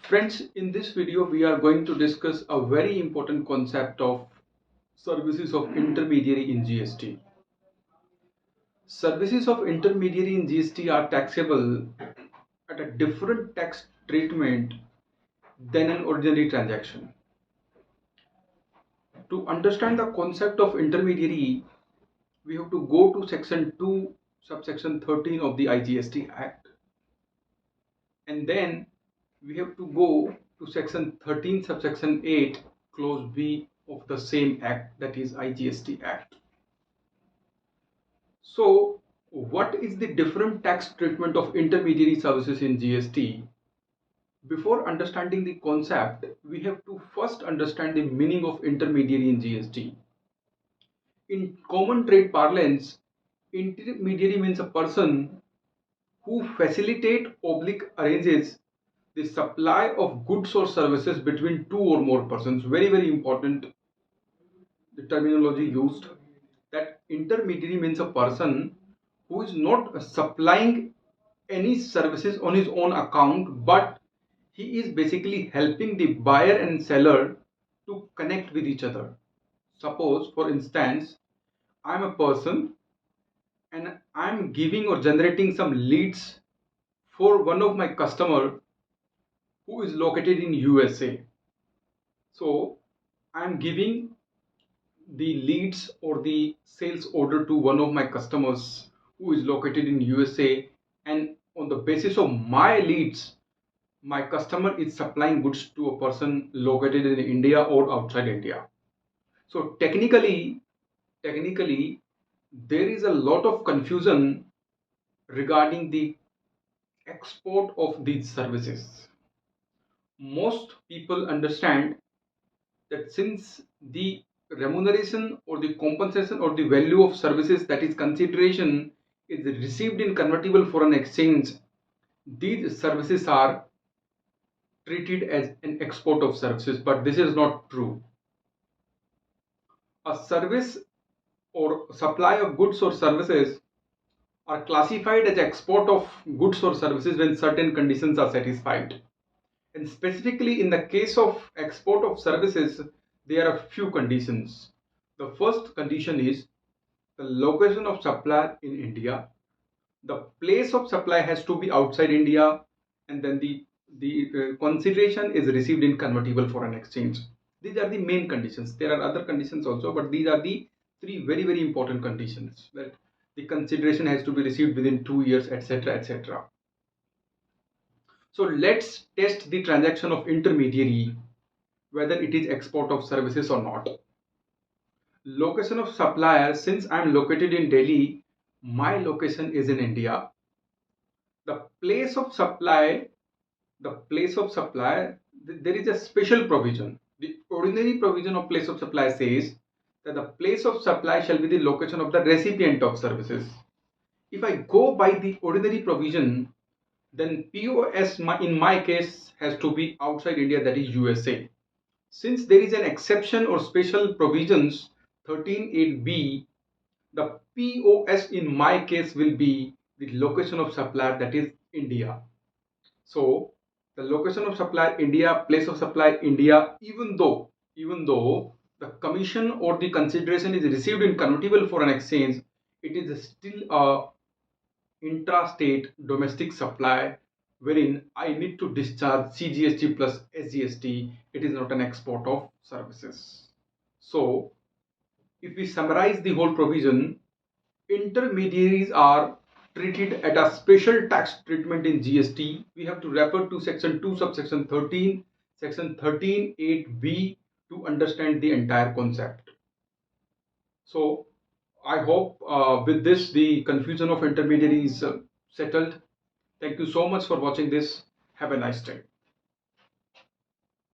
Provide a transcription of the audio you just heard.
Friends, in this video we are going to discuss a very important concept of services of intermediary in GST. Services of intermediary in GST are taxable at a different tax treatment than an ordinary transaction. To understand the concept of intermediary, we have to go to section 2 subsection 13 of the IGST Act, and then we have to go to section 13 subsection 8 clause B of the same act, that is IGST Act. So what is the different tax treatment of intermediary services in GST? Before understanding the concept, we have to first understand the meaning of intermediary in GST. In common trade parlance, intermediary means a person who facilitate oblique arranges the supply of goods or services between two or more persons. Very important, the terminology used, that intermediary means a person who is not supplying any services on his own account, but he is basically helping the buyer and seller to connect with each other. Suppose, for instance, I'm a person and I'm giving or generating some leads for one of my customer who is located in USA. So I'm giving the leads or the sales order to one of my customers who is located in USA, and on the basis of my leads, my customer is supplying goods to a person located in India or outside India. So technically there is a lot of confusion regarding the export of these services. Most people understand that since the remuneration or the compensation or the value of services, that is consideration, is received in convertible foreign exchange, these services are treated as an export of services, but this is not true. A service or supply of goods or services are classified as export of goods or services when certain conditions are satisfied. And specifically in the case of export of services, there are few conditions. The first condition is the location of supply in India. The place of supply has to be outside India, and then the consideration is received in convertible foreign exchange. These are the main conditions. There are other conditions also, but these are the three very important conditions, that the consideration has to be received within 2 years, etc., etc. So let's test the transaction of intermediary, whether it is export of services or not. Location of supplier, since I am located in Delhi, my location is in India. The place of supply, there is a special provision. The ordinary provision of place of supply says that the place of supply shall be the location of the recipient of services. If I go by the ordinary provision, then POS in my case has to be outside India, that is USA. Since there is an exception or special provisions 13(8)(b), the POS in my case will be the location of supplier, that is India. So the location of supply India, place of supply India, even though the commission or the consideration is received in convertible foreign exchange, it is still a intrastate domestic supply wherein I need to discharge CGST plus SGST. It is not an export of services. So if we summarize the whole provision, intermediaries are treated at a special tax treatment in GST. We have to refer to section 2 subsection 13, section 13(8)(b) to understand the entire concept. So I hope with this the confusion of intermediaries settled. Thank you so much for watching this. Have a nice day.